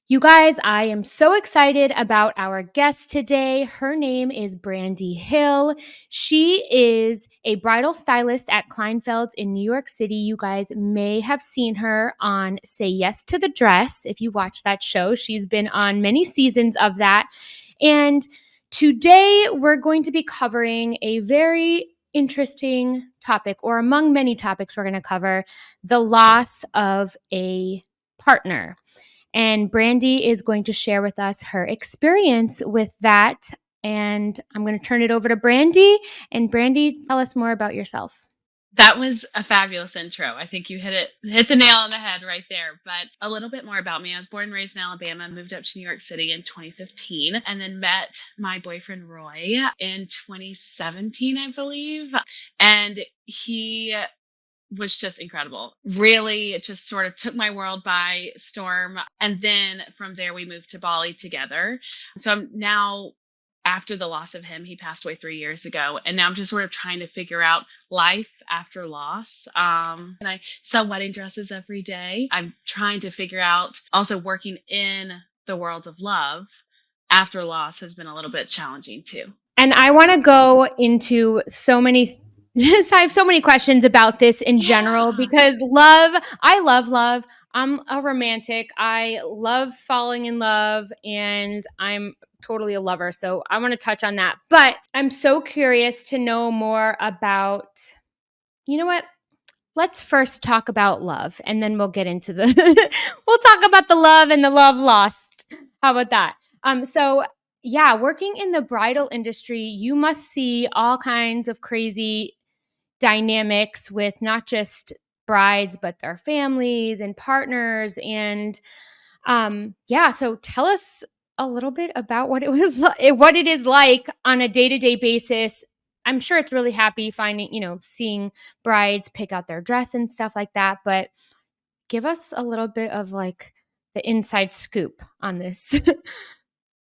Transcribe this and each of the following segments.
You guys, I am so excited about our guest today. Her name is Brandi Hill. She is a bridal stylist at Kleinfeld in New York City. You guys may have seen her on Say Yes to the Dress. If you watch that show, she's been on many seasons of that. And today we're going to be covering a very interesting topic, or among many topics we're going to cover, the loss of a partner. And Brandi is going to share with us her experience with that. And I'm going to turn it over to Brandi. And Brandi, tell us more about yourself. That was a fabulous intro. I think you hit the nail on the head right there. But a little bit more about me. I was born and raised in Alabama, moved up to New York City in 2015, and then met my boyfriend Roy in 2017, I believe. And he was just incredible. Really, it just sort of took my world by storm. And then from there, we moved to Bali together. So I'm now, after the loss of him, he passed away 3 years ago. And now I'm just sort of trying to figure out life after loss. And I sell wedding dresses every day. I'm trying to figure out also working in the world of love after loss has been a little bit challenging too. And I want to go into so many I have so many questions about this in general Yeah. because I love love. I'm a romantic. I love falling in love and I'm totally a lover. So I want to touch on that. But I'm so curious to know more about, you know what? Let's first talk about love and then we'll get into the we'll talk about the love and the love lost. How about that? So yeah, working in the bridal industry, you must see all kinds of crazy dynamics with not just brides but their families and partners and yeah, so tell us a little bit about what it was what it is like on a day-to-day basis. I'm sure it's really happy finding, seeing brides pick out their dress and stuff like that, but give us a little bit of like the inside scoop on this.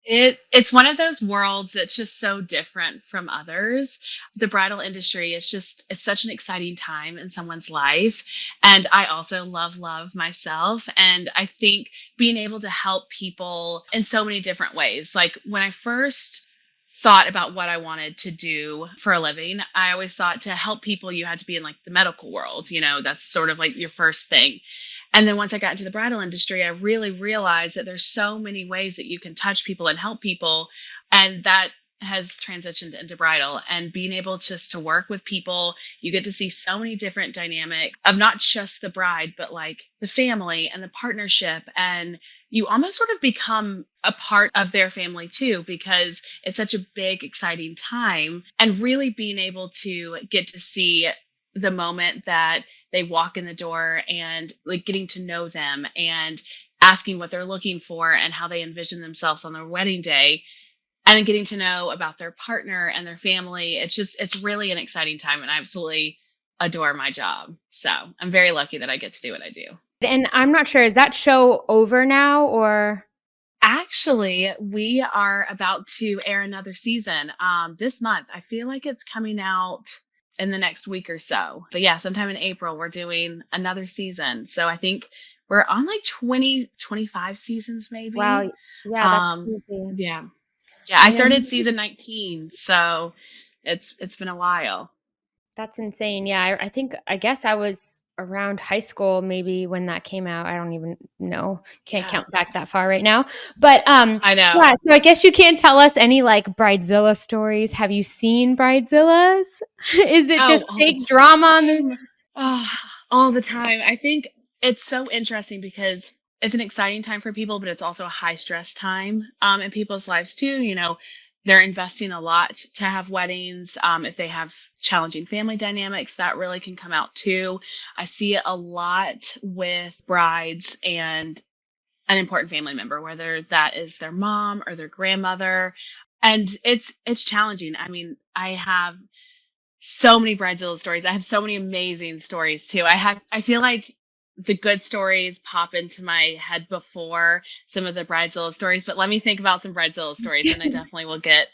It's one of those worlds that's just so different from others. The bridal industry is just it's such an exciting time in someone's life. And I also love myself. And I think being able to help people in so many different ways. Like when I first thought about what I wanted to do for a living, I always thought to help people you had to be in like the medical world, that's sort of like your first thing. And then once I got into the bridal industry, I really realized that there's so many ways that you can touch people and help people. And that has transitioned into bridal and being able just to work with people. You get to see so many different dynamic of not just the bride, but like the family and the partnership. And you almost sort of become a part of their family too, because it's such a big, exciting time. And really being able to get to see the moment that they walk in the door and like getting to know them and asking what they're looking for and how they envision themselves on their wedding day and then getting to know about their partner and their family. It's really an exciting time and I absolutely adore my job. So I'm very lucky that I get to do what I do. And I'm not sure, is that show over now or? Actually, we are about to air another season this month. I feel like it's coming out in the next week or so. But yeah, sometime in April, we're doing another season. So I think we're on like 20, 25 seasons maybe. Wow, yeah, that's Um, crazy. yeah. Yeah, I I know. started season 19, so it's been a while. That's insane. Yeah, I guess I was around high school maybe when that came out. I don't even know. Can't Yeah, count back that far right now. But I know. yeah, so I guess you can't tell us any like Bridezilla stories. Have you seen Bridezillas? Is it Oh, just all the fake drama on the? time. Oh, all the time. I think it's so interesting because it's an exciting time for people, but it's also a high stress time in people's lives too. They're investing a lot to have weddings. If they have challenging family dynamics, that really can come out too. I see it a lot with brides and an important family member, whether that is their mom or their grandmother. And it's challenging. I mean, I have so many bridezilla stories. I have so many amazing stories too. I feel like the good stories pop into my head before some of the bridezilla stories, but let me think about some bridezilla stories and I definitely will get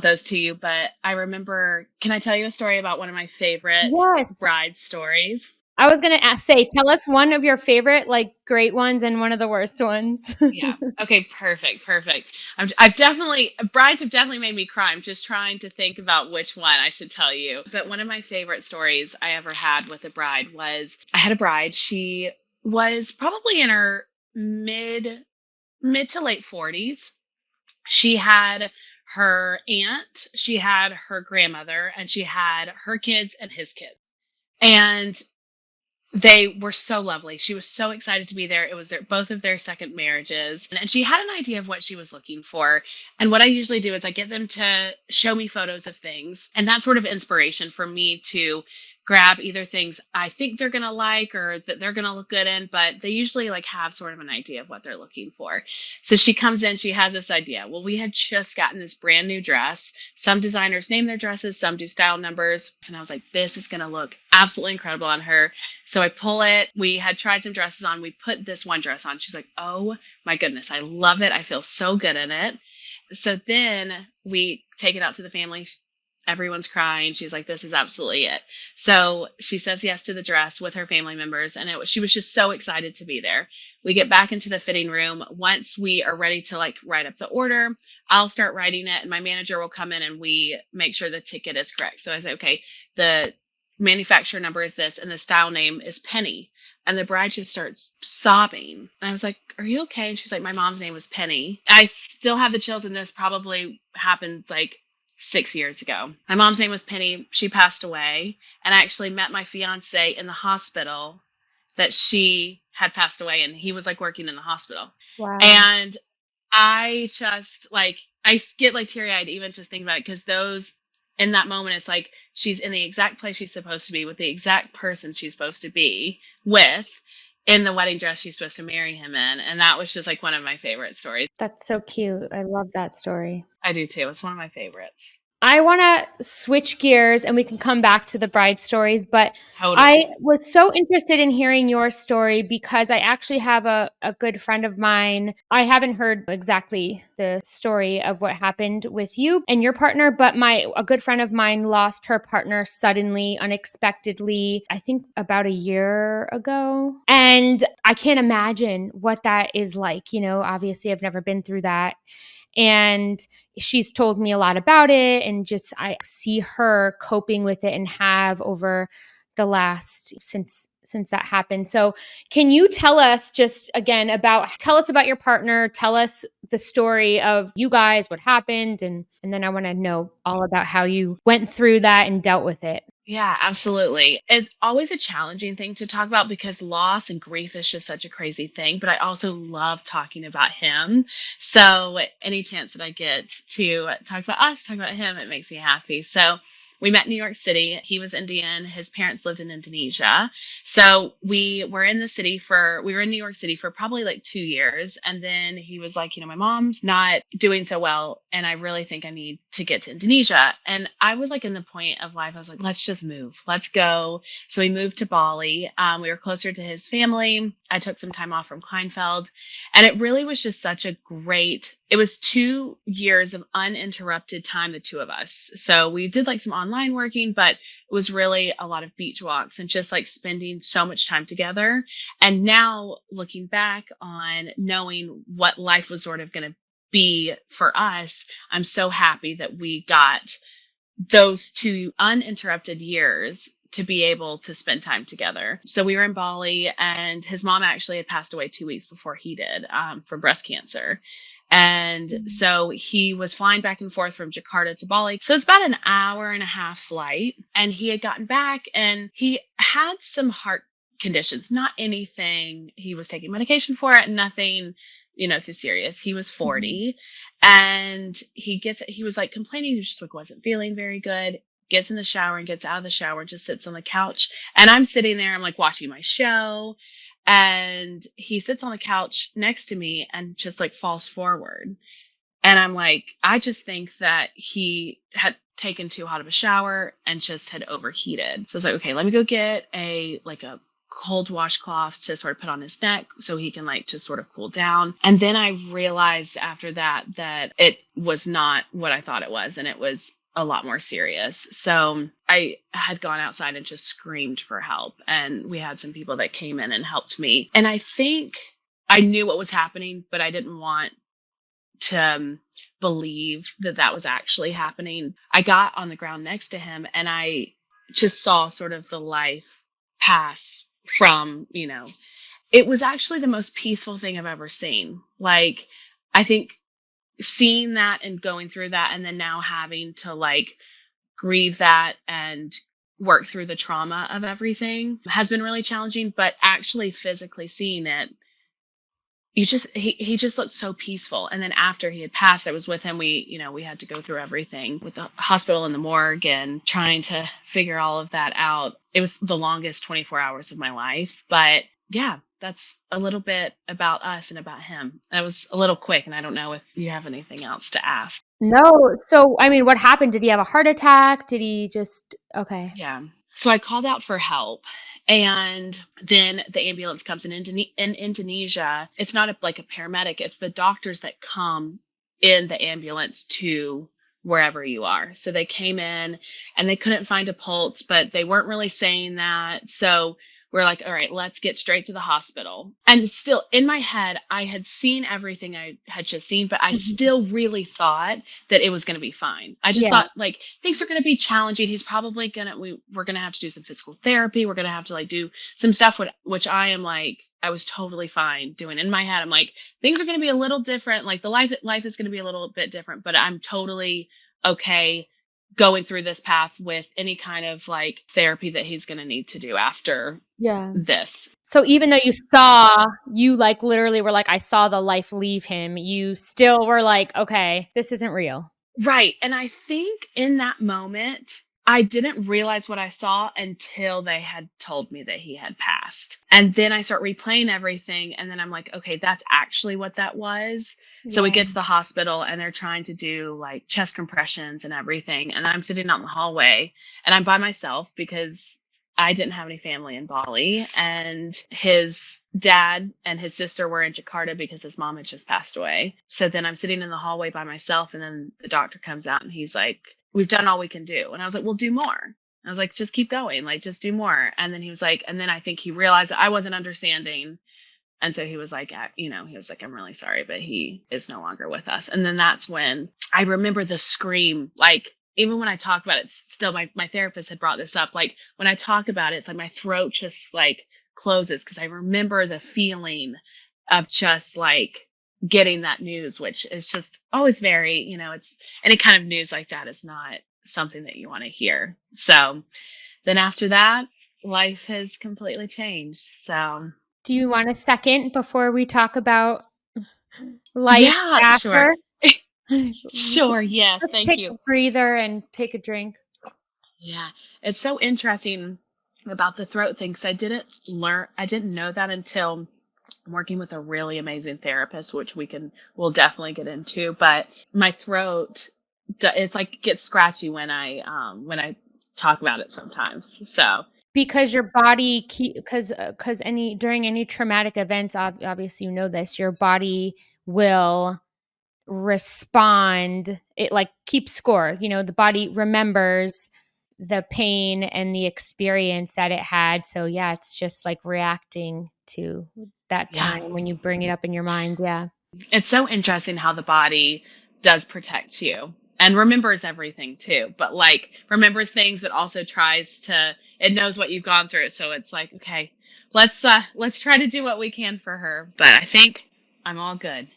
those to you. But I remember, can I tell you a story about one of my favorite Yes. bride stories? I was gonna say, tell us one of your favorite, like, great ones and one of the worst ones. Yeah. Okay. Perfect. Perfect. I've definitely, brides have definitely made me cry. I'm just trying to think about which one I should tell you. But one of my favorite stories I ever had with a bride was I had a bride. She was probably in her mid to late 40s. She had her aunt, she had her grandmother, and she had her kids and his kids. And they were so lovely. She was so excited to be there. It was both of their second marriages. And she had an idea of what she was looking for. And what I usually do is I get them to show me photos of things. And that's sort of inspiration for me to grab either things I think they're going to like or that they're going to look good in, but they usually like have sort of an idea of what they're looking for. So she comes in, she has this idea. Well, we had just gotten this brand new dress. Some designers name their dresses, some do style numbers. And I was like, this is going to look absolutely incredible on her. So I pull it. We had tried some dresses on. We put this one dress on. She's like, oh my goodness, I love it. I feel so good in it. So then we take it out to the family. Everyone's crying. She's like, this is absolutely it. So she says yes to the dress with her family members. And she was just so excited to be there. We get back into the fitting room. Once we are ready to like write up the order, I'll start writing it and my manager will come in and we make sure the ticket is correct. So I say, okay, the manufacturer number is this and the style name is Penny. And the bride just starts sobbing. And I was like, are you okay? And she's like, my mom's name was Penny. I still have the chills, and this probably happened like 6 years ago. My mom's name was Penny. She passed away. And I actually met my fiance in the hospital that she had passed away, and he was like working in the hospital. Wow. And I just like, I get like teary eyed even just thinking about it because those, in that moment, it's like she's in the exact place she's supposed to be with the exact person she's supposed to be with in the wedding dress she's supposed to marry him in. And that was just like one of my favorite stories. That's so cute. I love that story. I do too. It's one of my favorites. I want to switch gears and we can come back to the bride stories, but I Totally. was so interested in hearing your story because I actually have a good friend of mine. I haven't heard exactly the story of what happened with you and your partner, but a good friend of mine lost her partner suddenly, unexpectedly, I think about a year ago. And I can't imagine what that is like. Obviously I've never been through that. And she's told me a lot about it, and just I see her coping with it and have over the last since that happened. So can you tell us just again tell us about your partner, tell us the story of you guys, what happened, and then I want to know all about how you went through that and dealt with it. Yeah, absolutely. It's always a challenging thing to talk about because loss and grief is just such a crazy thing. But I also love talking about him. So any chance that I get to talk about us, talk about him, it makes me happy. So we met in New York City. He was Indian. His parents lived in Indonesia. So we were in New York City for probably like 2 years. And then he was like, my mom's not doing so well. And I really think I need to get to Indonesia. And I was like in the point of life, I was like, let's just move. Let's go. So we moved to Bali. We were closer to his family. I took some time off from Kleinfeld. And it really was just it was 2 years of uninterrupted time, the two of us. So we did like some online working, but it was really a lot of beach walks and just like spending so much time together. And now looking back on knowing what life was sort of going to be for us, I'm so happy that we got those 2 uninterrupted years to be able to spend time together. So we were in Bali, and his mom actually had passed away 2 weeks before he did from breast cancer. And so he was flying back and forth from Jakarta to Bali. So it's about an hour and a half flight. And he had gotten back and he had some heart conditions, not anything. He was taking medication for it, nothing, too serious. He was 40 and he was like complaining. He just like wasn't feeling very good. Gets in the shower and gets out of the shower and just sits on the couch. And I'm sitting there, I'm like watching my show. And he sits on the couch next to me and just like falls forward. And I'm like, I just think that he had taken too hot of a shower and just had overheated. So I was like, okay, let me go get a cold washcloth to sort of put on his neck so he can like just sort of cool down. And then I realized after that it was not what I thought it was. And it was a lot more serious. So I had gone outside and just screamed for help. And we had some people that came in and helped me. And I think I knew what was happening, but I didn't want to believe that that was actually happening. I got on the ground next to him and I just saw sort of the life pass from, it was actually the most peaceful thing I've ever seen. Like, I think seeing that and going through that and then now having to like grieve that and work through the trauma of everything has been really challenging, but actually physically seeing it, he just looked so peaceful. And then after he had passed, I was with him. We had to go through everything with the hospital and the morgue and trying to figure all of that out. It was the longest 24 hours of my life, but yeah, that's a little bit about us and about him. That was a little quick, and I don't know if you have anything else to ask. No. So, I mean, what happened? Did he have a heart attack? Did he just, okay. Yeah. So I called out for help. And then the ambulance comes in Indonesia. It's not like a paramedic, it's the doctors that come in the ambulance to wherever you are. So they came in and they couldn't find a pulse, but they weren't really saying that. So we're like, all right, let's get straight to the hospital. And still in my head, I had seen everything I had just seen, but I Mhm. still really thought that it was going to be fine. I just Yeah. thought like things are going to be challenging. He's probably we're going to have to do some physical therapy. We're going to have to like do some stuff, which I am like, I was totally fine doing. In my head, I'm like, things are going to be a little different. Like the life is going to be a little bit different, but I'm totally okay going through this path with any kind of like therapy that he's going to need to do after Yeah. this. So even though you like literally were like, I saw the life leave him, you still were like, okay, this isn't real. Right. And I think in that moment, I didn't realize what I saw until they had told me that he had passed. And then I start replaying everything. And then I'm like, okay, that's actually what that was. So we Yeah. get to the hospital and they're trying to do like chest compressions and everything. And I'm sitting out in the hallway and I'm by myself because I didn't have any family in Bali. And his dad and his sister were in Jakarta because his mom had just passed away. So then I'm sitting in the hallway by myself, and then the doctor comes out and he's like, "We've done all we can do." And I was like, "Well, do more." I was like, "Just keep going, like just do more." And then he was like, and then I think he realized that I wasn't understanding. And so he was like, he was like, "I'm really sorry, but he is no longer with us." And then that's when I remember the scream, like, even when I talk about it, still my therapist had brought this up. Like when I talk about it, it's like my throat just like closes because I remember the feeling of just like getting that news, which is just always very, it's any kind of news like that is not something that you want to hear. So then after that, life has completely changed. So Do you want a second before we talk about life yeah, sure. after? Sure. Yes. Let's Thank take you. a breather and take a drink. Yeah. It's so interesting about the throat thing because I didn't know that until working with a really amazing therapist, which we'll definitely get into. But my throat, it's like gets scratchy when I talk about it sometimes. So Because your body because any during any traumatic events, obviously, you know this, your body will respond. It, like, keeps score, the body remembers the pain and the experience that it had, so, yeah, it's just, like, reacting to that yeah. time when you bring it up in your mind, yeah. It's so interesting how the body does protect you and remembers everything too, but like remembers things but also it knows what you've gone through. So it's like, okay, let's try to do what we can for her. But I think I'm all good.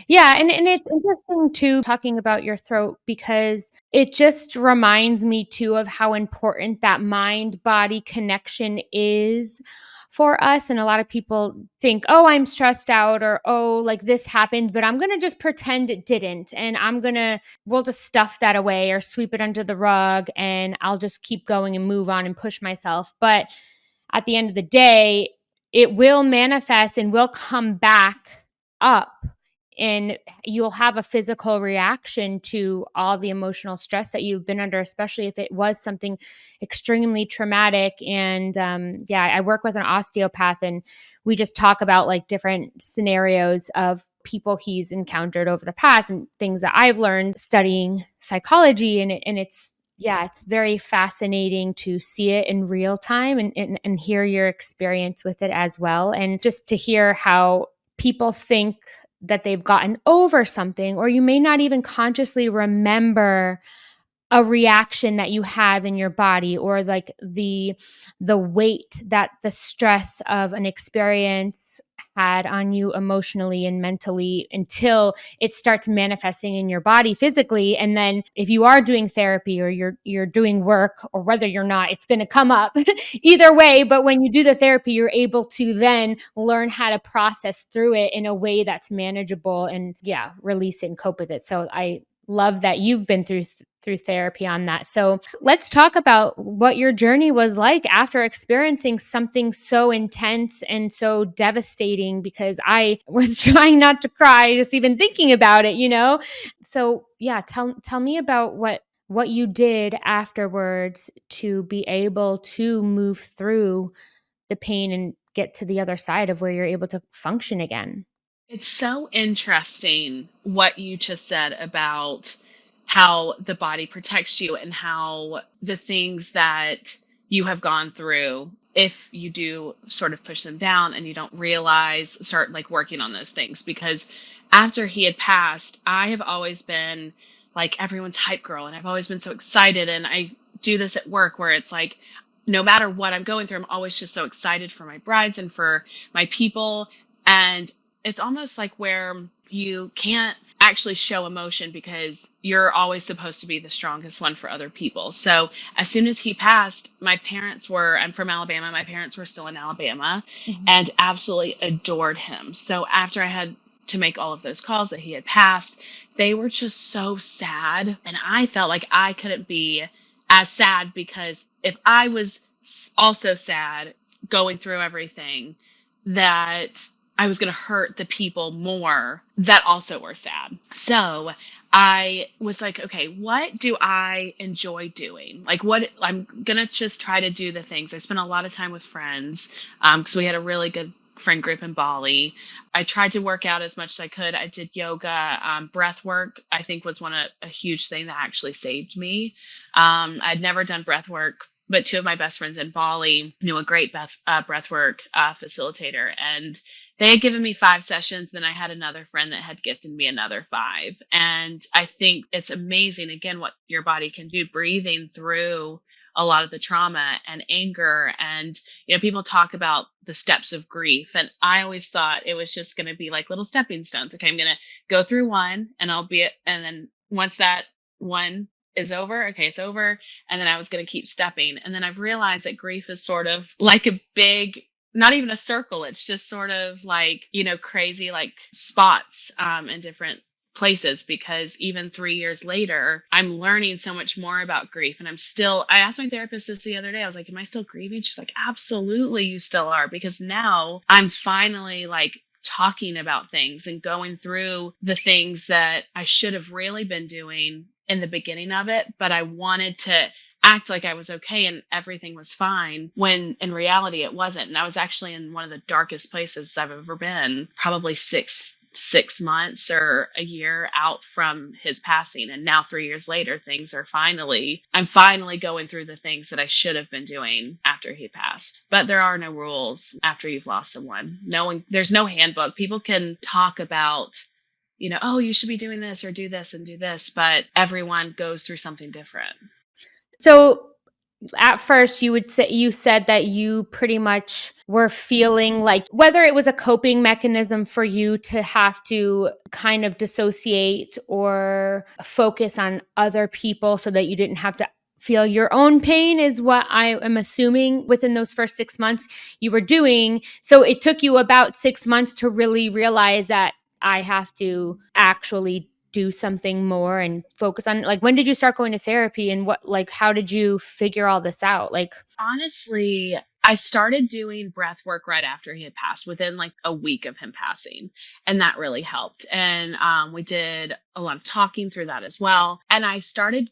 Yeah, and it's interesting too talking about your throat because it just reminds me too of how important that mind-body connection is for us, and a lot of people think, "Oh, I'm stressed out," or, "Oh, like this happened, but I'm gonna just pretend it didn't, and we'll just stuff that away or sweep it under the rug, and I'll just keep going and move on and push myself." But at the end of the day, it will manifest and will come back up, and you'll have a physical reaction to all the emotional stress that you've been under, especially if it was something extremely traumatic. And yeah, I work with an osteopath, and we just talk about like different scenarios of people he's encountered over the past and things that I've learned studying psychology. And it's, yeah, it's very fascinating to see it in real time and hear your experience with it as well. And just to hear how people think that they've gotten over something, or you may not even consciously remember a reaction that you have in your body, or like the weight that the stress of an experience had on you emotionally and mentally, until it starts manifesting in your body physically. And then if you are doing therapy, or you're doing work, or whether you're not, it's going to come up either way. But when you do the therapy, you're able to then learn how to process through it in a way that's manageable, and yeah, release it and cope with it. So I love that you've been through therapy on that. So let's talk about what your journey was like after experiencing something so intense and so devastating, because I was trying not to cry just even thinking about it, you know? So yeah, tell me about what you did afterwards to be able to move through the pain and get to the other side of where you're able to function again. It's so interesting what you just said about how the body protects you and how the things that you have gone through, if you do sort of push them down and you don't realize, start like working on those things. Because after he had passed, I have always been like everyone's hype girl, and I've always been so excited. And I do this at work where it's like, no matter what I'm going through, I'm always just so excited for my brides and for my people. And it's almost like where you can't actually show emotion because you're always supposed to be the strongest one for other people. So as soon as he passed, I'm from Alabama, my parents were still in Alabama Mhm. and absolutely adored him. So after I had to make all of those calls that he had passed, they were just so sad. And I felt like I couldn't be as sad, because if I was also sad going through everything, that I was going to hurt the people more that also were sad. So I was like, okay, what do I enjoy doing? Like, what I'm going to just try to do the things. I spent a lot of time with friends because we had a really good friend group in Bali. I tried to work out as much as I could. I did yoga, breath work, I think was a huge thing that actually saved me. I'd never done breath work, but two of my best friends in Bali knew a great breathwork facilitator, and they had given me 5 sessions. Then I had another friend that had gifted me another 5. And I think it's amazing, again, what your body can do, breathing through a lot of the trauma and anger. And, people talk about the steps of grief. And I always thought it was just going to be like little stepping stones. Okay, I'm going to go through one and and then once that one is over, okay, it's over. And then I was going to keep stepping. And then I've realized that grief is sort of like a big, not even a circle. It's just sort of like, crazy like spots in different places, because even 3 years later, I'm learning so much more about grief. And I asked my therapist this the other day. I was like, am I still grieving? She's like, absolutely, you still are. Because now I'm finally like talking about things and going through the things that I should have really been doing in the beginning of it, but I wanted to act like I was okay and everything was fine, when in reality it wasn't. And I was actually in one of the darkest places I've ever been, probably six months or a year out from his passing. And now 3 years later, I'm finally going through the things that I should have been doing after he passed. But there are no rules after you've lost someone. There's no handbook. People can talk about, oh, you should be doing this or do this and do this, but everyone goes through something different. So at first you said that you pretty much were feeling like, whether it was a coping mechanism for you to have to kind of dissociate or focus on other people so that you didn't have to feel your own pain, is what I am assuming within those first 6 months you were doing. So it took you about 6 months to really realize that I have to actually do something more and focus on, like, when did you start going to therapy, and what, like, how did you figure all this out? Like, Honestly, I started doing breath work right after he had passed, within like a week of him passing. And that really helped. And we did a lot of talking through that as well. And I started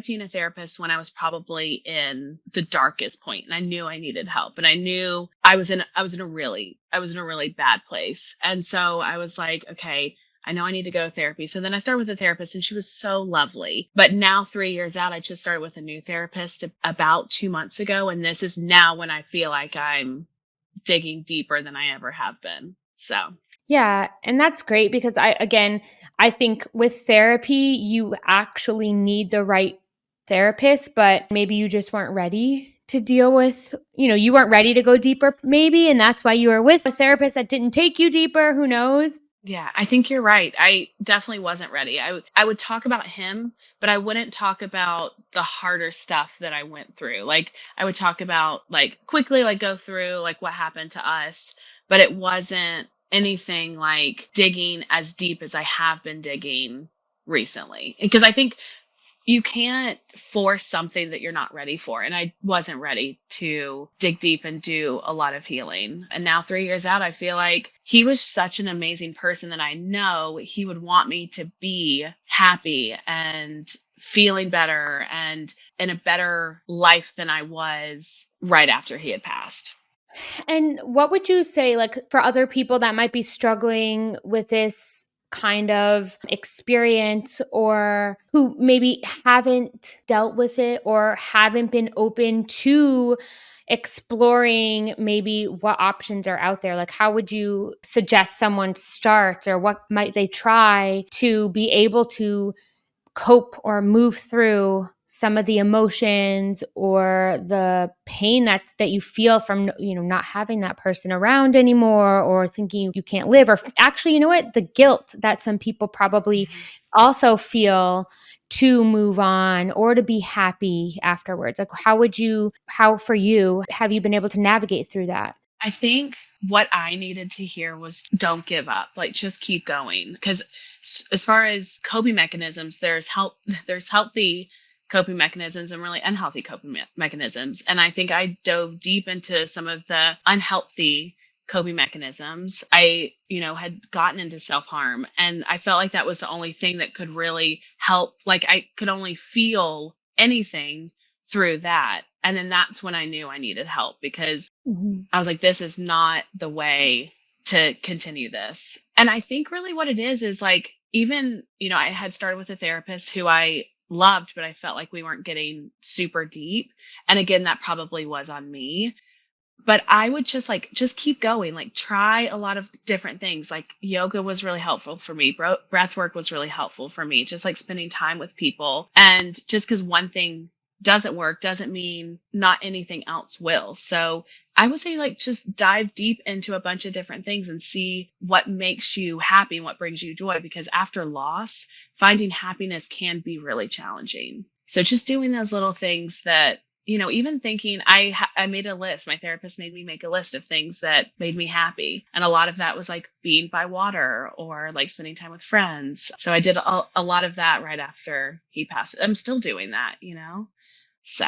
seeing a therapist when I was probably in the darkest point, and I knew I needed help. And I knew I was in a really bad place. And so I was like, okay, I know I need to go to therapy. So then I started with a therapist, and she was so lovely. But now, 3 years out, I just started with a new therapist about 2 months ago. And this is now when I feel like I'm digging deeper than I ever have been. So, Yeah, and that's great because I think with therapy, you actually need the right therapist, but maybe you just weren't ready to deal with, you weren't ready to go deeper maybe, and that's why you were with a therapist that didn't take you deeper, who knows? yeah, I think you're right. I definitely wasn't ready. I would talk about him, but I wouldn't talk about the harder stuff that I went through. Like I would talk about like quickly like go through like what happened to us, but it wasn't anything like digging as deep as I have been digging recently. Because I think you can't force something that you're not ready for. And I wasn't ready to dig deep and do a lot of healing. And now, 3 years out, I feel like he was such an amazing person that I know he would want me to be happy and feeling better and in a better life than I was right after he had passed. And what would you say, like, for other people that might be struggling with this kind of experience or who maybe haven't dealt with it or haven't been open to exploring maybe what options are out there? Like, how would you suggest someone start or what might they try to be able to cope or move through some of the emotions or the pain that you feel from not having that person around anymore or thinking you can't live or actually what the guilt that some people probably Mhm. also feel to move on or to be happy afterwards. Like, how for you have you been able to navigate through that? I think what I needed to hear was don't give up, like just keep going. Because as far as coping mechanisms, there's healthy coping mechanisms and really unhealthy coping mechanisms. And I think I dove deep into some of the unhealthy coping mechanisms. I, had gotten into self harm, and I felt like that was the only thing that could really help. Like I could only feel anything through that. And then that's when I knew I needed help because Mhm. I was like, this is not the way to continue this. And I think really what it is like, even, I had started with a therapist who I loved, but I felt like we weren't getting super deep. And again, that probably was on me. But I would just keep going, like try a lot of different things. Like yoga was really helpful for me. Breath work was really helpful for me. Just like spending time with people. And just because one thing doesn't work doesn't mean not anything else will. So I would say like just dive deep into a bunch of different things and see what makes you happy and what brings you joy. Because after loss, finding happiness can be really challenging. So just doing those little things that even thinking I made a list. My therapist made me make a list of things that made me happy. And a lot of that was like being by water or like spending time with friends. So I did a lot of that right after he passed. I'm still doing that. So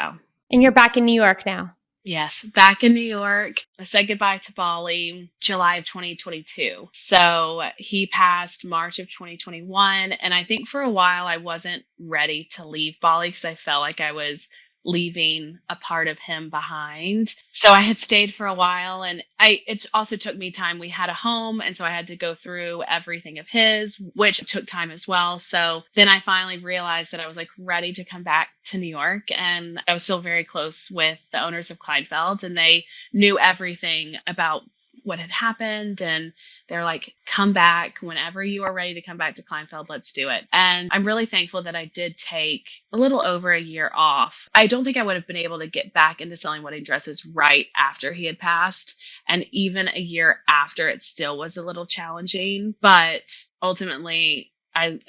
And you're back in New York now. yes, back in New York. I said goodbye to Bali July of 2022. So he passed March of 2021. And I think for a while I wasn't ready to leave Bali because I felt like I was leaving a part of him behind. So I had stayed for a while, and it also took me time. We had a home, and so I had to go through everything of his, which took time as well. So then I finally realized that I was like ready to come back to New York, and I was still very close with the owners of Kleinfeld, and they knew everything about what had happened, and they're like, come back whenever you are ready to come back to Kleinfeld, let's do it. And I'm really thankful that I did take a little over a year off. I don't think I would have been able to get back into selling wedding dresses right after he had passed, and even a year after, it still was a little challenging. But ultimately, I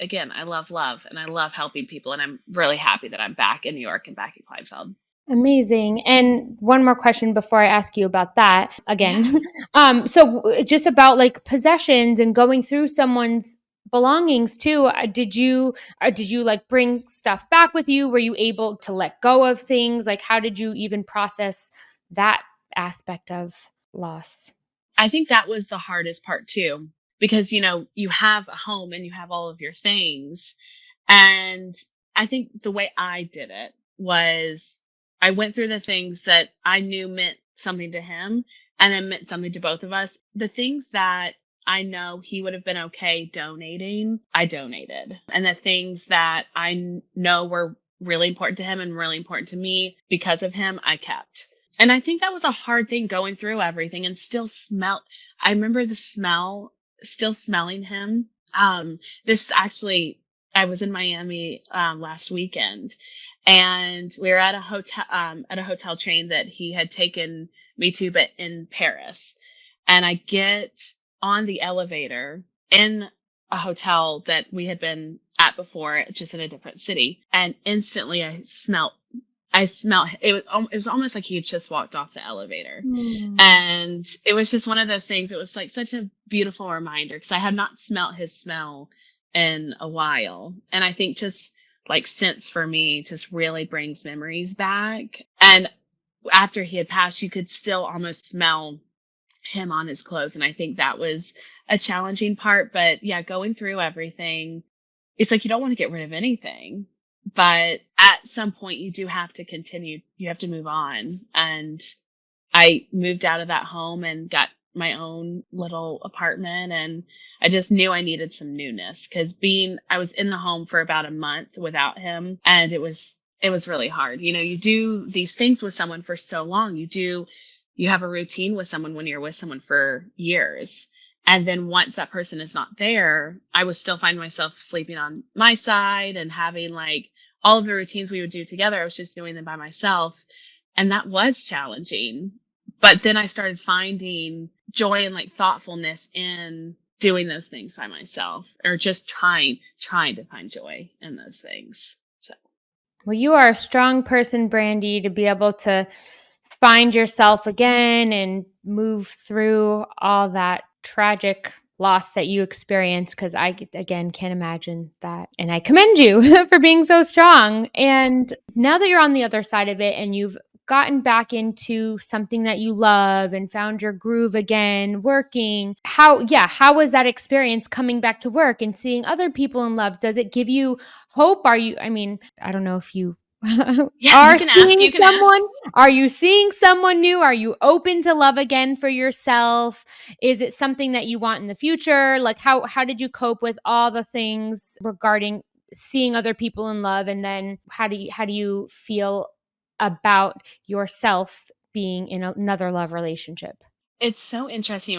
love and I love helping people, and I'm really happy that I'm back in New York and back at Kleinfeld. Amazing. And one more question before I ask you about that Yeah. again. Just about like possessions and going through someone's belongings too. Did you like bring stuff back with you? Were you able to let go of things? Like, how did you even process that aspect of loss? I think that was the hardest part too, because, you have a home and you have all of your things. And I think the way I did it was I went through the things that I knew meant something to him and then meant something to both of us. The things that I know he would have been okay donating, I donated. And the things that know were really important to him and really important to me because of him, I kept. And I think that was a hard thing going through everything and still smell. I remember the smell, still smelling him. This actually, I was in Miami last weekend, and we were at a hotel chain that he had taken me to, but in Paris. And I get on the elevator in a hotel that we had been at before, just in a different city, and instantly I smelt it was almost like he had just walked off the elevator. Mm. And it was just one of those things. It was like such a beautiful reminder because I had not smelt his smell in a while. And I think just like scents for me just really brings memories back. And after he had passed, you could still almost smell him on his clothes. And I think that was a challenging part. But yeah, going through everything, it's like you don't want to get rid of anything, but at some point you do have to continue. You have to move on. And I moved out of that home and got my own little apartment, and I just knew I needed some newness because I was in the home for about a month without him, and it was really hard. You do these things with someone for so long. You have a routine with someone when you're with someone for years. And then once that person is not there, I would still find myself sleeping on my side and having like all of the routines we would do together. I was just doing them by myself. And that was challenging. But then I started finding joy and like thoughtfulness in doing those things by myself, or just trying to find joy in those things. So Well, you are a strong person, Brandy, to be able to find yourself again and move through all that tragic loss that you experienced. Because again, can't imagine that. And I commend you for being so strong. And now that you're on the other side of it and you've gotten back into something that you love and found your groove again working, how was that experience coming back to work and seeing other people in love? Does it give you hope? I mean, I don't know if you yeah, you are can ask. seeing You can ask. someone. Are you seeing someone new? Are you open to love again for yourself? Is it something that you want in the future? Like how did you cope with all the things regarding seeing other people in love, and then how do you feel about yourself being in another love relationship? It's so interesting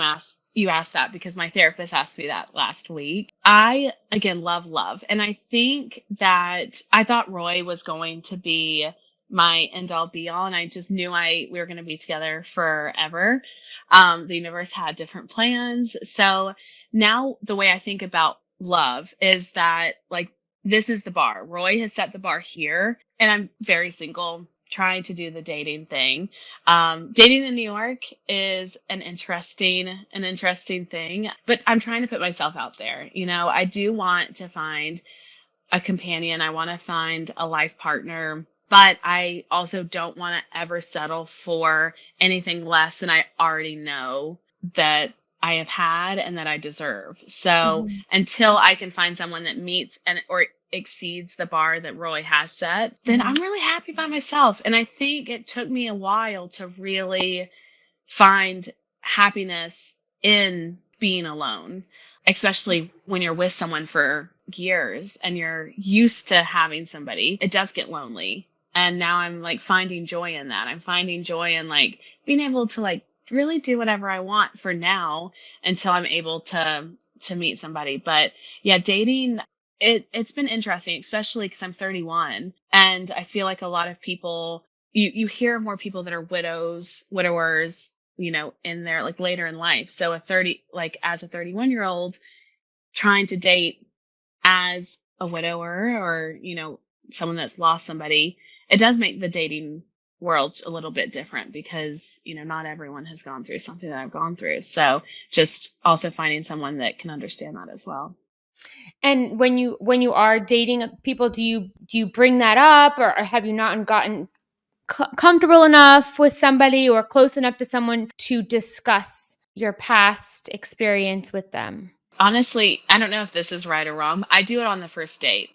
you asked that because my therapist asked me that last week. I again love love, and I think that I thought Roy was going to be my end all be all, and I just knew we were going to be together forever. The universe had different plans, so now the way I think about love is that like this is the bar. Roy has set the bar here, and I'm very single, trying to do the dating thing. Dating in New York is an interesting thing, but I'm trying to put myself out there. I do want to find a companion. I want to find a life partner, but I also don't want to ever settle for anything less than I already know that I have had and that I deserve. So Mhm, until I can find someone that meets and or exceeds the bar that Roy has set, then I'm mhm, really happy by myself. And I think it took me a while to really find happiness in being alone, especially when you're with someone for years and you're used to having somebody. It does get lonely. And now I'm like finding joy in that. I'm finding joy in like being able to like really do whatever I want for now until I'm able to meet somebody. But yeah, dating it's been interesting, especially because I'm 31 and I feel like a lot of people you hear more people that are widowers, in their like later in life. So as a 31-year-old trying to date as a widower or, someone that's lost somebody, it does make the dating world a little bit different because, not everyone has gone through something that I've gone through. So just also finding someone that can understand that as well. and when you are dating people, do you bring that up, or have you not gotten comfortable enough with somebody or close enough to someone to discuss your past experience with them? Honestly, I don't know if this is right or wrong. I do it on the first date.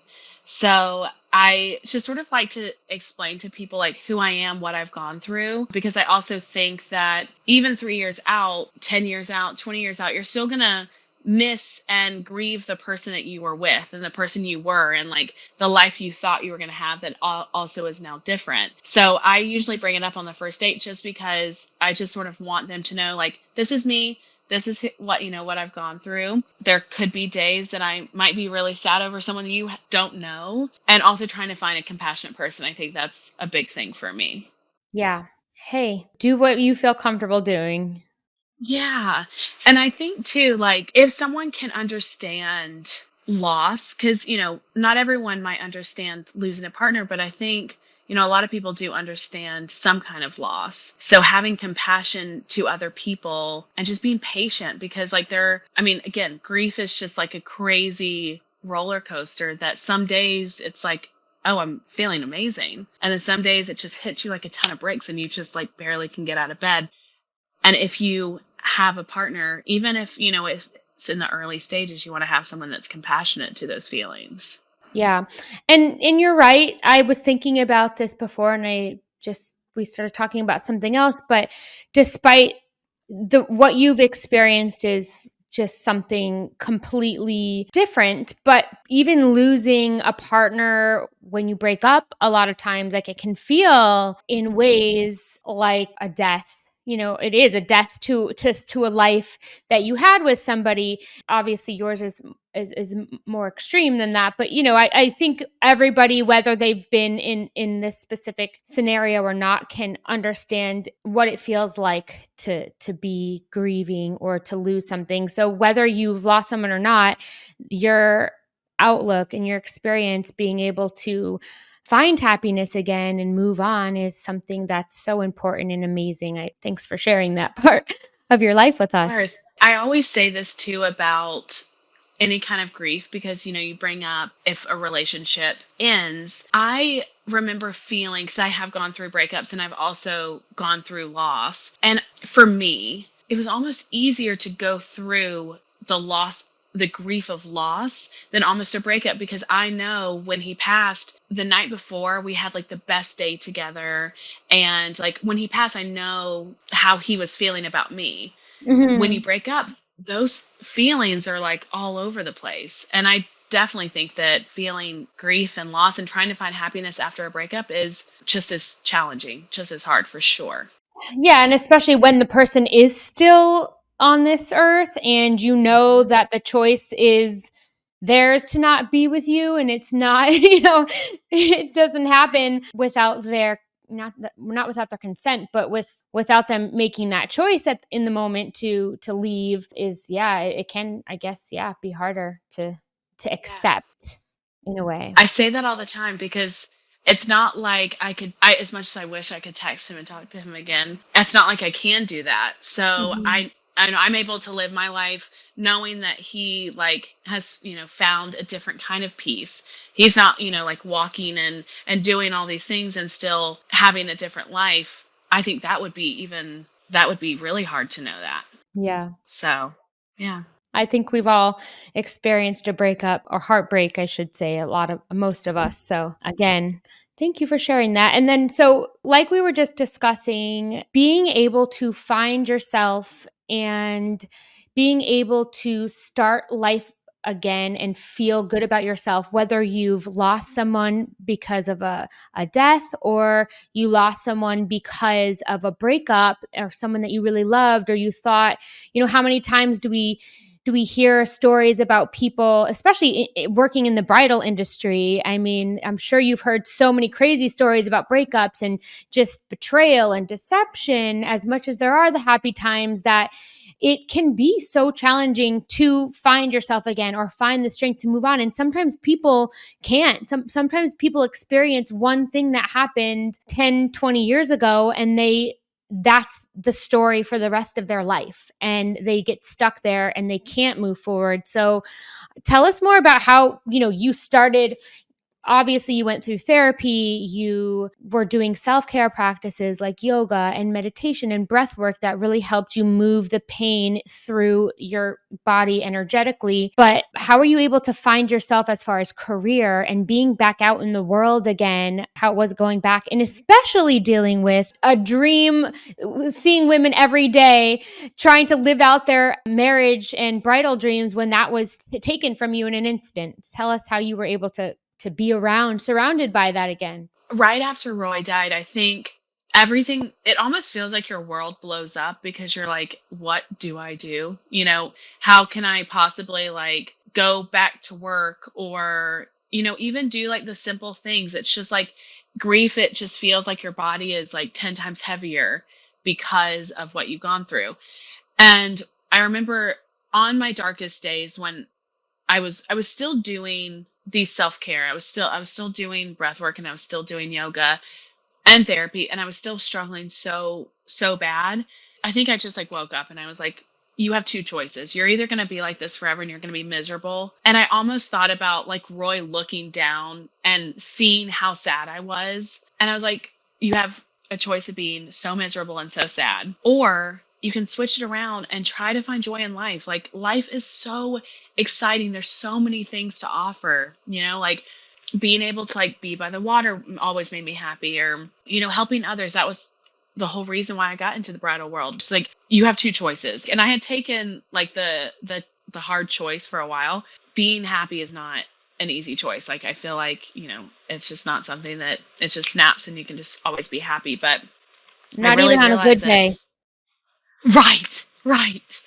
So I just sort of like to explain to people like who I am, what I've gone through, because I also think that even 3 years out, 10 years out, 20 years out, you're still going to miss and grieve the person that you were with and the person you were and like the life you thought you were going to have that also is now different. So I usually bring it up on the first date just because I just sort of want them to know like, this is me, this is what what I've gone through. There could be days that I might be really sad over someone you don't know, and also trying to find a compassionate person. I think that's a big thing for me. Yeah. Hey, do what you feel comfortable doing. Yeah. And I think too, like if someone can understand loss, because, not everyone might understand losing a partner, but I think, a lot of people do understand some kind of loss. So having compassion to other people and just being patient because, like, I mean, again, grief is just like a crazy roller coaster that some days it's like, oh, I'm feeling amazing. And then some days it just hits you like a ton of bricks and you just like barely can get out of bed. And if you have a partner, even if it's in the early stages, you want to have someone that's compassionate to those feelings. Yeah. And you're right. I was thinking about this before and we started talking about something else, but despite the what you've experienced is just something completely different, but even losing a partner when you break up, a lot of times like it can feel in ways like a death. It is a death to a life that you had with somebody. Obviously yours is more extreme than that, but I think everybody, whether they've been in this specific scenario or not, can understand what it feels like to be grieving or to lose something. So whether you've lost someone or not, your outlook and your experience being able to find happiness again and move on is something that's so important and amazing. Thanks for sharing that part of your life with us. Course. I always say this too about any kind of grief because you bring up if a relationship ends. I remember feeling because I have gone through breakups and I've also gone through loss. And for me, it was almost easier to go through the loss, the grief of loss, than almost a breakup because I know when he passed the night before, we had like the best day together. And like when he passed, I know how he was feeling about me. When you Mhm. break up, those feelings are like all over the place. And I definitely think that feeling grief and loss and trying to find happiness after a breakup is just as challenging, just as hard for sure. Yeah, and especially when the person is still on this earth and you know Mhm. that the choice is theirs to not be with you, and it's not, it doesn't happen without their not without their consent, but without them making that choice in the moment to leave is, yeah, it can, I guess, yeah, be harder to Yeah. accept in a way. I say that all the time because it's not like as much as I wish I could text him and talk to him again, it's not like I can do that. So Mhm. I'm able to live my life knowing that he like has, found a different kind of peace. He's not, like walking and doing all these things and still having a different life. I think that would be really hard to know that. Yeah. So, yeah. I think we've all experienced a breakup or heartbreak, I should say, most of us. So, again, thank you for sharing that. And then, so like we were just discussing, being able to find yourself and being able to start life again and feel good about yourself, whether you've lost someone because of a death or you lost someone because of a breakup or someone that you really loved or you thought, how many times do we hear stories about people, especially working in the bridal industry? I mean, I'm sure you've heard so many crazy stories about breakups and just betrayal and deception, as much as there are the happy times, that it can be so challenging to find yourself again or find the strength to move on. And sometimes people can't. Sometimes people experience one thing that happened 10, 20 years ago and that's the story for the rest of their life and they get stuck there and they can't move forward. So tell us more about how, you started obviously you went through therapy, you were doing self-care practices like yoga and meditation and breath work that really helped you move the pain through your body energetically. But how are you able to find yourself as far as career and being back out in the world again? How it was going back, and especially dealing with a dream, seeing women every day trying to live out their marriage and bridal dreams when that was taken from you in an instant. Tell us how you were able to be around, surrounded by that again. Right after Roy died, I think everything, it almost feels like your world blows up because you're like, what do I do? How can I possibly like go back to work or, even do like the simple things? It's just like grief, it just feels like your body is like 10 times heavier because of what you've gone through. And I remember on my darkest days when I was still doing these self-care. I was still doing breath work and I was still doing yoga and therapy and I was still struggling so bad. I think I just like woke up and I was like, you have two choices. You're either going to be like this forever and you're going to be miserable. And I almost thought about like Roy looking down and seeing how sad I was. And I was like, you have a choice of being so miserable and so sad, or you can switch it around and try to find joy in life. Like life is so exciting. There's so many things to offer, like being able to like be by the water always made me happy, or helping others. That was the whole reason why I got into the bridal world. It's like you have two choices, and I had taken like the hard choice for a while. Being happy is not an easy choice. Like I feel like it's just not something that it just snaps and you can just always be happy. But I Not really even on a realized good that. day. Right.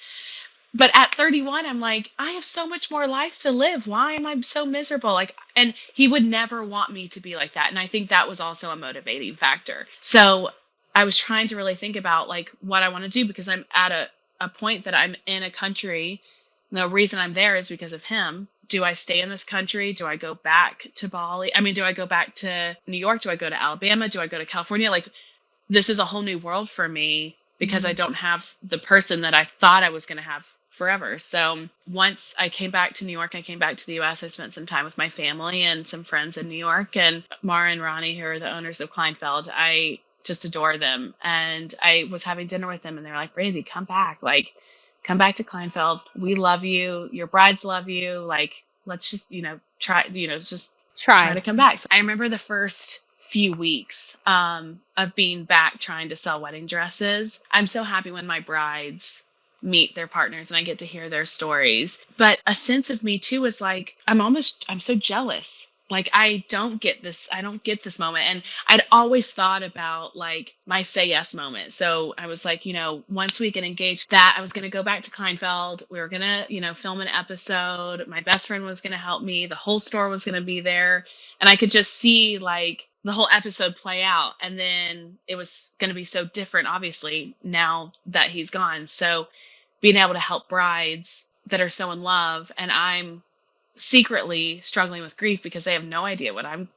But at 31, I'm like, I have so much more life to live. Why am I so miserable? Like, and he would never want me to be like that. And I think that was also a motivating factor. So I was trying to really think about like what I want to do, because I'm at a point that I'm in a country. The reason I'm there is because of him. Do I stay in this country? Do I go back to Bali? I mean, do I go back to New York? Do I go to Alabama? Do I go to California? Like, this is a whole new world for me because I Mhm. don't have the person that I thought I was going to have forever. So once I came back to New York, I came back to the US, I spent some time with my family and some friends in New York. And Mara and Ronnie, who are the owners of Kleinfeld, I just adore them. And I was having dinner with them and they're like, Brandi, come back. Like, come back to Kleinfeld. We love you. Your brides love you. Like, let's just, try, just try Try. to come back. So I remember the first few weeks of being back trying to sell wedding dresses. I'm so happy when my brides meet their partners and I get to hear their stories. But a sense of me too is like, I'm so jealous. Like I don't get this moment. And I'd always thought about like my say yes moment. So I was like, once we get engaged, that I was going to go back to Kleinfeld. We were going to, film an episode. My best friend was going to help me. The whole store was going to be there. And I could just see like the whole episode play out. And then it was going to be so different, obviously, now that he's gone. So being able to help brides that are so in love, and I'm secretly struggling with grief because they have no idea what I'm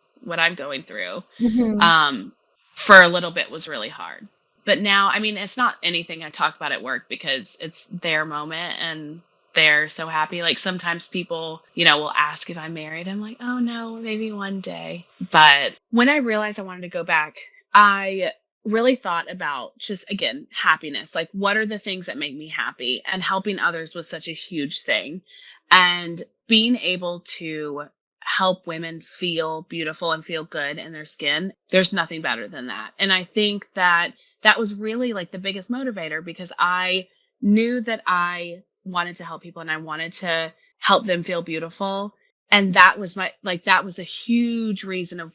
going through, Mhm. um, for a little bit was really hard. But now, I mean, it's not anything I talk about at work because it's their moment and they're so happy. Like sometimes people, will ask if I'm married. I'm like, oh no, maybe one day. But when I realized I wanted to go back, I really thought about just again happiness. Like, what are the things that make me happy? And helping others was such a huge thing. And being able to help women feel beautiful and feel good in their skin, there's nothing better than that. And I think that that was really like the biggest motivator, because I knew that I wanted to help people and I wanted to help them feel beautiful. And that was that was a huge reason of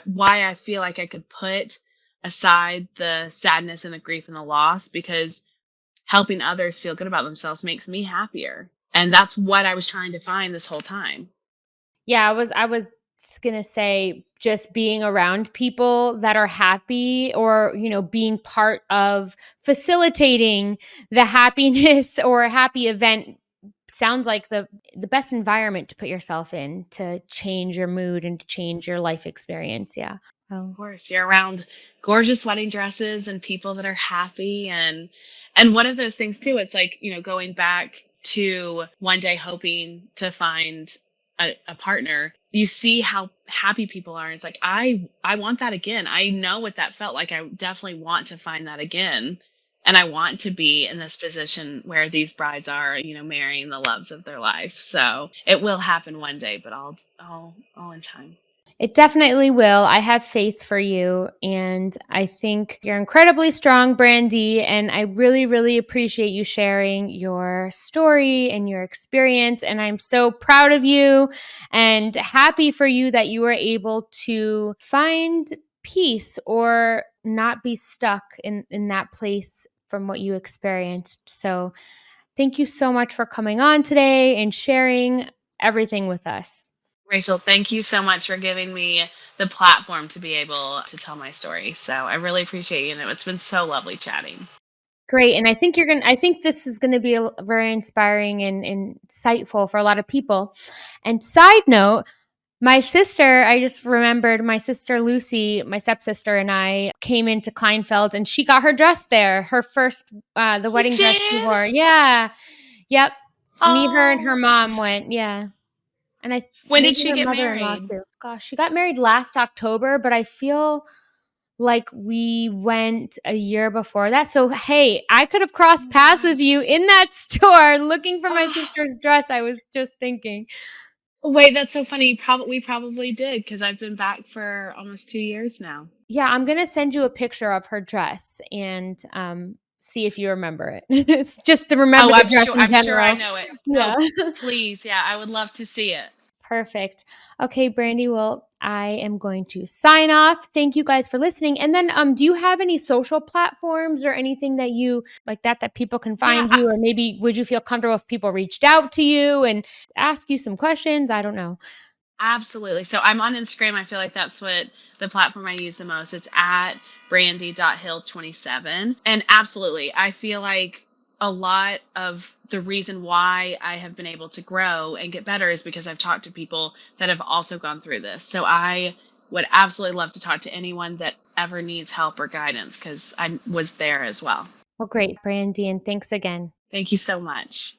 why I feel like I could put aside the sadness and the grief and the loss, because helping others feel good about themselves makes me happier. And that's what I was trying to find this whole time. Yeah, I was gonna say just being around people that are happy, or, being part of facilitating the happiness or a happy event sounds like the best environment to put yourself in to change your mood and to change your life experience. Yeah. Of Oh. course, you're around gorgeous wedding dresses and people that are happy, and one of those things too, it's like, going back to one day hoping to find a partner, you see how happy people are. It's like I want that again. I know what that felt like. I definitely want to find that again. And I want to be in this position where these brides are, marrying the loves of their life. So it will happen one day, but all in time. It definitely will. I have faith for you. And I think you're incredibly strong, Brandy. And I really, really appreciate you sharing your story and your experience. And I'm so proud of you and happy for you that you were able to find peace or not be stuck in that place from what you experienced. So thank you so much for coming on today and sharing everything with us. Rachel, thank you so much for giving me the platform to be able to tell my story. So I really appreciate you. And it's been so lovely chatting. Great, and I think this is gonna be a very inspiring and insightful for a lot of people. And side note, my sister, I just remembered my sister Lucy, my stepsister, and I came into Kleinfeld, and she got her dress there, her first, the You wedding dress she did? wore. Yeah. Yep. Me, her, and her Oh, mom went, yeah. And I when did maybe she her get mother-in-law married? too. Gosh, she got married last October, but I feel like we went a year before that. So, hey, I could have Oh crossed my paths with gosh. you in that store looking for my Oh, sister's dress. I was just thinking. wait, that's so funny. We probably did because I've been back for almost 2 years now. Yeah, I'm going to send you a picture of her dress and see if you remember it. It's just to remember Oh, the dress in I'm sure I general. know it. Yeah. Oh, please. Yeah, I would love to see it. Perfect. Okay, Brandy. Well, I am going to sign off. Thank you guys for listening. And then, do you have any social platforms or anything that you like that people can Yeah, find you, or maybe would you feel comfortable if people reached out to you and ask you some questions? I don't know. absolutely. So I'm on Instagram. I feel like that's what the platform I use the most. It's at Brandi.Hill27. And absolutely, I feel like a lot of the reason why I have been able to grow and get better is because I've talked to people that have also gone through this. So I would absolutely love to talk to anyone that ever needs help or guidance because I was there as well. Well, great, Brandy, and thanks again. Thank you so much.